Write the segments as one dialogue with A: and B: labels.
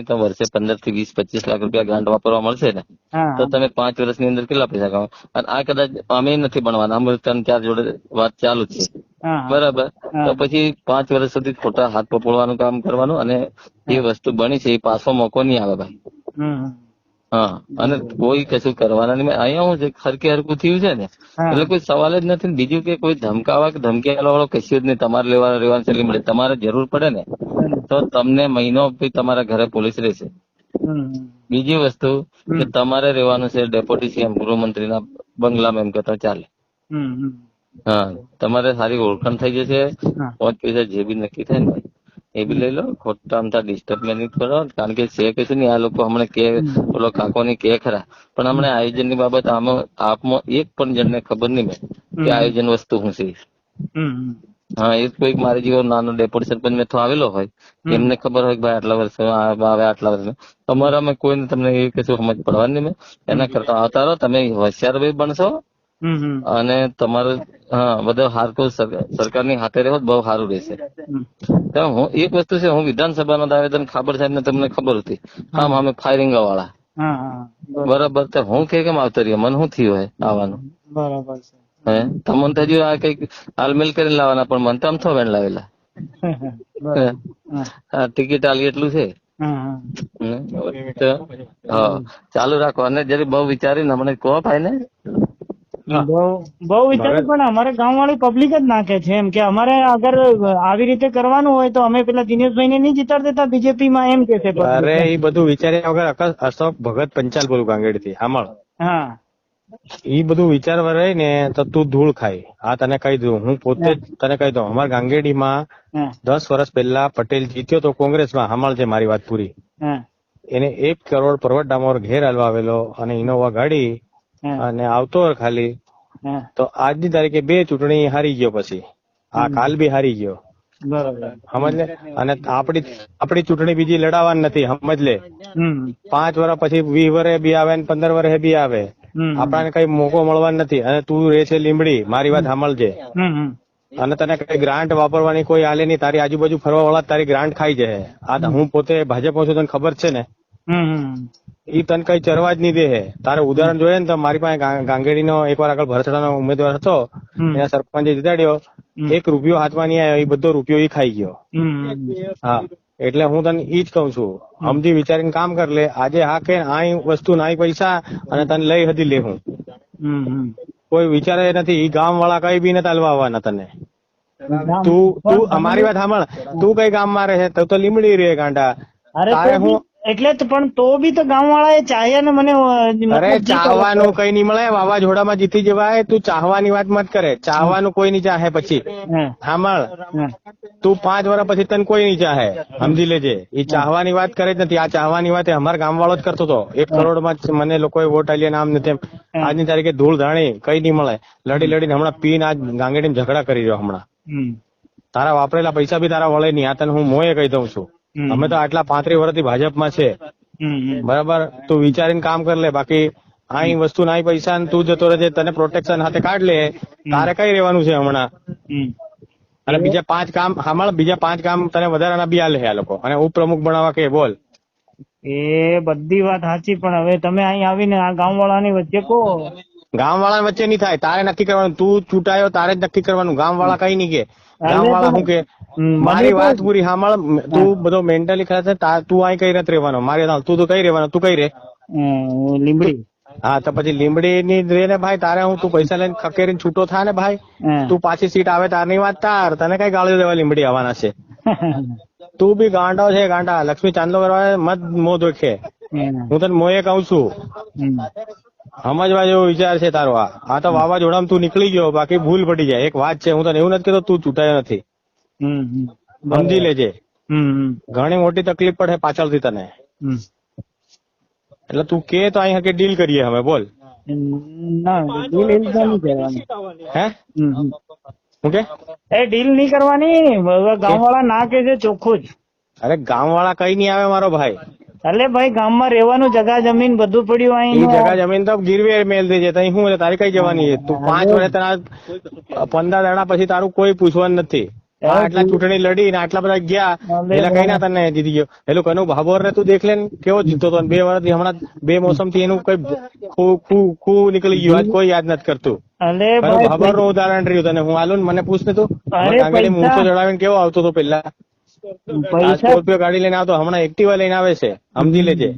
A: તો વર્ષે 15 થી 20, 25 લાખ રૂપિયા ગ્રાન્ટ વાપરવા મળશે ને, તો તમે 5 વર્ષની અંદર કેટલા પૈસા કમાવો? અને આ કદાચ અમે નથી ભણવાના, અમે 3-4 જોડે વાત ચાલુ જ છે, બરાબર? તો પછી 5 વર્ષ સુધી ખોટા હાથ પપોળવાનું કામ કરવાનું, અને એ વસ્તુ બની છે એ પાછો મોકો નહીં આવે ભાઈ. હા, અને કોઈ કશું કરવાના નહીં. અહીંયા હું છે હરકે હરકું થયું છે ને, એટલે કોઈ સવાલ જ નથી. બીજું કે કોઈ ધમકાવા કે ધમકી વાળો કશું જ નહીં. તમારે રહેવાનું છે મળે. તમારે જરૂર પડે ને તો તમને મહિનો તમારા ઘરે પોલીસ રહેશે. બીજી વસ્તુ કે તમારે રહેવાનું છે ડેપ્યુટી સીએમ ગૃહમંત્રીના બંગલામાં, એમ કહેતા ચાલે. હા, તમારે સારી ઓળખાણ થઈ જશે. 5 પૈસા જે બી નક્કી થાય ને એ બી લઈ લો. ખોટા અમથા ડિસ્ટર્બ નહીં કરો, કારણ કે છે કશું નહીં. આ લોકો હમણાં કે ઓલો કાકો ની કે ખરા, પણ હમણાં આયોજન ની બાબત આપમાં એક પણ જણને ખબર નહીં મેં કે આયોજન વસ્તુ શું છે. હા, એ કોઈ મારી જેવો નાનો ડેપ્યુટી સરપંચ મેં તો આવેલો હોય, એમને ખબર હોય કે ભાઈ આટલા વર્ષ આવે, આટલા વર્ષ. અમારામાં કોઈને તમને એ કશું સમજ પડવાની નહીં. મેં એના કરતા આવતા રહો, તમે હોશિયાર ભાઈ બનશો અને તમારું બધું હારકું સરકારની હાથે રહ્યો બહુ સારું રહેશે. હું એક વસ્તુ છે, હું વિધાનસભાનો આવેદન ખાબર સાહેબ ને તમને ખબર હતી, આમ અમે ફાયરિંગ વાળા, બરાબર? તો હું કેમ આવતો રહ્યો? મને શું થયું હોય આવવાનું?
B: બરાબર છે.
A: હે તમને તો હજુ આ કઈક હાલમેલ કરીને લાવવાના, પણ મને તો આમ થો વેણ લાવેલા. ટિકિટ આલી એટલું છે. હા, ચાલુ રાખો. અને જયારે બહુ વિચારીને હમણાં કહો ભાઈ ને,
B: બહુ વિચાર, પણ અમારે ગામ વાળી પબ્લિક જ નાખે છે એમ કે અમારે અગર આવી રીતે કરવાનું હોય તો અમે પેલા દિનેશભાઈ ને નહીં જીતાડ દેતા બીજેપી માં, એમ કે છે.
C: અરે એ બધું વિચાર્યા વગર અશોક ભગત પંચાલ બોલું ગાંગેડી થી સાંભળ.
B: હા,
C: ઈ બધું વિચારવા રહી ને તો તું ધૂળ ખાય. આ તને કહી દઉં, હું પોતે તને કહી દઉં. અમારા ગાંગેડીમાં 10 વર્ષ પહેલા પટેલ જીત્યો તો કોંગ્રેસમાં. સાંભળ છે મારી વાત પૂરી. એને 1 કરોડ પર્વત ડામોર ઘેર હાલવા આવેલો અને ઇનોવા ગાડી અને આવતો ખાલી, તો આજની તારીખે 2 ચૂંટણી હારી ગયો. પછી આ કાલ બી હારી ગયો, સમજ લે. અને આપડી ચૂંટણી બીજી લડાવવાની નથી, સમજ લે. 5 વર્ષ પછી 20 વર્ષે બી આવે ને 15 વર્ષે બી આવે, આપણને કઈ મોકો મળવાનો નથી. અને તું રે છે લીમડી, મારી વાત સાંભળજે. અને તને કઈ ગ્રાન્ટ વાપરવાની કોઈ આલે નહીં. તારી આજુબાજુ ફરવા વાળા તારી ગ્રાન્ટ ખાઈ જાય. આ હું પોતે ભાજપમાં છું, તને ખબર છે ને. ઈ તને કઈ ચરવા જ નહીં દે. તારે ઉદાહરણ જોઈએ ને તો મારી પાસે ગાંગેડીનો એકવાર આગળ ભરતડાનો ઉમેદવાર હતો, એના સરપંચે જીતાડ્યો. 1 રૂપિયો હાથમાં નહીં આવ્યો, એ બધો રૂપિયો ઈ ખાઈ ગયો. હા, એટલે હું તને ઈ જ કઉ છું, સમજી વિચારીને કામ કર લે. આજે હા કે આ વસ્તુ ના પૈસા અને તને લઈ હતી લે. હું કોઈ વિચારે નથી. ઈ ગામ વાળા કઈ બી નથી હાલવા આવવાના તને. તું અમારી વાત સાંભળ, તું કઈ ગામ માં રહે તો લીમડી રે ગાંડા. તારે હું
B: એટલે પણ તો બી તો ગામ વાળા એ ચાહ્યા ને મને.
C: અરે ચાહવાનું કઈ નહીં મળે, વાવાઝોડામાં જીતી જવાય. તું ચાહવાની વાત મત કરે. ચાહવાનું કોઈ નહીં ચાહે. પછી સાંભળ, તું 5 વર્ષ પછી તને કોઈ નહીં ચાહે, સમજી લેજે. એ ચાહવાની વાત કરે જ નથી. આ ચાહવાની વાત અમારા ગામ વાળો જ કરતો હતો. 1 કરોડમાં મને લોકોએ વોટ આલ્યા, આમ ને તેમ. આજની તારીખે ધૂળ ધાણી કઈ નહીં મળે. લડીને હમણાં પીને આજ ગાંગેડીમાં ઝઘડા કરી રહ્યો. હમણાં તારા વાપરેલા પૈસા બી તારા વળે નહીં. આ તને હું મોએ કહી દઉં છું. અમે તો આટલા 35 વર્ષથી ભાજપમાં છે, બરાબર? તું વિચારીને કામ કર લે. બાકી આ વસ્તુ ના પૈસા તું જતો રહેજે, તને પ્રોટેક્શન હાથે કાઢ લે. તારે કઈ રહેવાનું છે હમણાં? અને બીજા 5 કામ સાંભળ, બીજા 5 કામ તને વધારાના બી આલે આ લોકો. અને ઉપપ્રમુખ બનાવવા કે બોલ.
B: એ બધી વાત સાચી, પણ હવે તમે અહીં આવીને આ ગામ વાળાની વચ્ચે કહો.
C: ગામ વાળા વચ્ચે નહીં થાય. તારે નક્કી કરવાનું. તું ચૂંટાયો તારે જ નક્કી કરવાનું. ગામ વાળા કઈ નહીં કે. ગામ વાળા શું કે, મારી વાત પૂરી સાંભળ. તું બધો મેન્ટલી ખરાબ છે. તું અહીં કઈ નથી રહેવાનો. મારી તું તો કઈ રહેવાનો? તું કઈ રે?
B: લીમડી.
C: હા, તો પછી લીમડી ની રે ને ભાઈ. તારે હું તું પૈસા લઈને ખકેરીને છૂટો થાય ને ભાઈ. તું પાછી સીટ આવે તારની વાત તાર. તને કઈ ગાળો દેવા લીમડી આવવાના છે? તું બી ગાંડો છે ગાંડા. લક્ષ્મી ચાંદલો કરવા મત મો દોખે. હું તને મોએ કઉ છું, સમજવા જેવો વિચાર છે તારો. આ તો વાવાઝોડામાં તું નીકળી ગયો, બાકી ભૂલ પડી જાય. એક વાત છે, હું તને એવું નથી કહેતો તું ચૂંટાયો નથી, સમજી લેજે. ઘણી મોટી તકલીફ પડે પાછળથી તને. એટલે તું કે તો અહીં હકે ડીલ કરીએ અમે. બોલ. હે શું કે?
B: એ ડીલ નહીં કરવાની. ગામ વાળા ના કે છે ચોખ્ખું જ.
C: અરે ગામ વાળા કઈ નહીં આવે મારો ભાઈ.
B: એટલે ભાઈ ગામમાં રહેવાનું, જગા જમીન બધું પડ્યું. અહીં
C: જગા જમીન તો ગીરવે મેલ દેજે. તઈ શું તારી કઈ જવાની? તું 5 વર્ષ 15 દાડા પછી તારું કોઈ પૂછવાનું નથી. આટલા ચૂંટણી લડી ને આટલા બધા ગયા એટલે કઈ ના તને જીતી ગયો. પેલું કનુ ભાભોર ને તું દેખ લે ને કેવો જીતતો હતો. 2 વર્ષથી હમણાં 2 મોસમ થી એનું કઈ ખુ નીકળી ગયું. આજ કોઈ યાદ નથી કરતું. કનુ ભાભોર નું ઉદાહરણ રહ્યું તને હું આલું ને મને પૂછ ને તું. કાંગડી મૂછો ચડાવીને કેવો આવતો હતો પેલા. સ્કોર્પિયો ગાડી લઈને આવતો, હમણાં એક્ટિવા લઈને આવે છે. સમજી લેજે.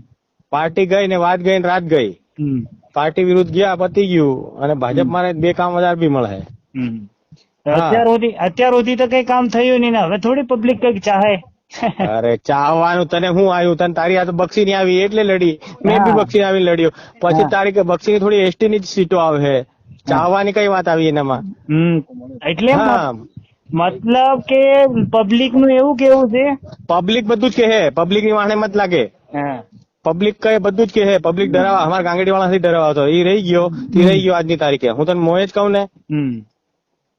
C: પાર્ટી ગઈ ને વાત ગઈ ને રાત ગઈ. પાર્ટી વિરુદ્ધ ગયા પતી ગયું. અને ભાજપ માં 2 કામ વધારે બી મળે.
B: અત્યાર સુધી તો કઈ કામ થયું નહીં ને હવે થોડી પબ્લિક કઈક ચાહે.
C: અરે ચાહવાનું તને શું આવ્યું? તને તારી આ તો બક્ષી ની આવી એટલે લડી. મેં બી બક્ષી આવી લડ્યો. પછી તારી બક્ષી ની થોડી એસટી ની જ સીટો આવે. ચાહવાની કઈ વાત આવી એનામાં?
B: એટલે મતલબ કે પબ્લિક નું એવું કેવું છે,
C: પબ્લિક બધું જ કહે. પબ્લિક ની વાહને મત લાગે. પબ્લિક કઈ બધું જ કહે. પબ્લિક ડરાવા અમારા ગાંગડી વાળા થી ડરાવા એ રહી ગયો આજની તારીખે. હું તને મોએ જ કહું ને,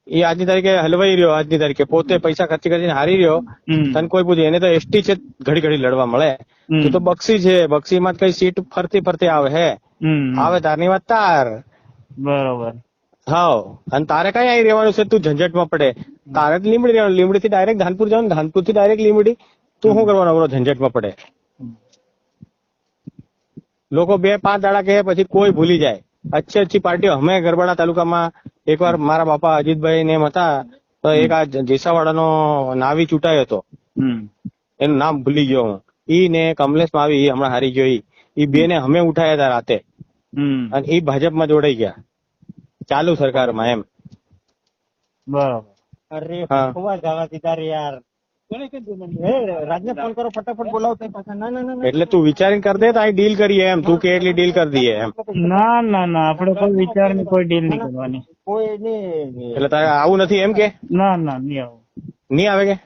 C: એ આજની તારીખે હલવાઈ રહ્યો. આજની તારીખે પોતે પૈસા ખર્ચી કરીને હારી રહ્યો. તને કોઈ પૂછે એને તો એસટી છે ઘડી ઘડી લડવા મળે. તું તો બક્ષી છે. બક્ષી માં કઈ સીટ ફરતી ફરતી આવે હે. આવે તારની વાત તાર.
B: બરોબર.
C: હા, અને તારે કઈ આવી રહેવાનું છે? તું ઝંઝટમાં પડે. તારે જ લીમડી રહેવાનું. લીમડી થી ડાયરેક્ટ ધાનપુર જવાનું. ધાનપુર થી ડાયરેક્ટ લીમડી. તું શું કરવાનો? ઝંઝટમાં પડે. લોકો 2-5 દાડા કહે પછી કોઈ ભૂલી જાય. अच्छी પાર્ટીઓ. અમે ગરબાડા તાલુકામાં એકવાર મારા બાપા અજીતભાઈ ને એમ હતા તો એક આ જેસાવાડાનો નાવી ચૂંટાયો હતો. એનું નામ ભૂલી ગયો હું. ઈ ને કમલેશ માવી હમણાં હારી ગયો. ઈ 2 ને અમે ઉઠાયા હતા રાતે. અને ઈ ભાજપમાં જોડાઈ ગયા ચાલુ સરકારમાં એમ.
B: બરોબર.
D: અરે ખોવા જવા દીધા રે યાર. રાજને ફોન કરો ફટાફટ બોલાવતા પાછા. ના
C: એટલે તું વિચારીને કર દે તો અહીં ડીલ કરીએ એમ. તું કે એટલી ડીલ કરી દઈએ એમ.
B: ના આપડે કોઈ વિચાર ની કોઈ ડીલ નહીં કરવાની.
D: કોઈ નહીં.
C: એટલે તારે આવું નથી એમ કે?
B: ના નહીં આવું.
C: નહીં આવે કે?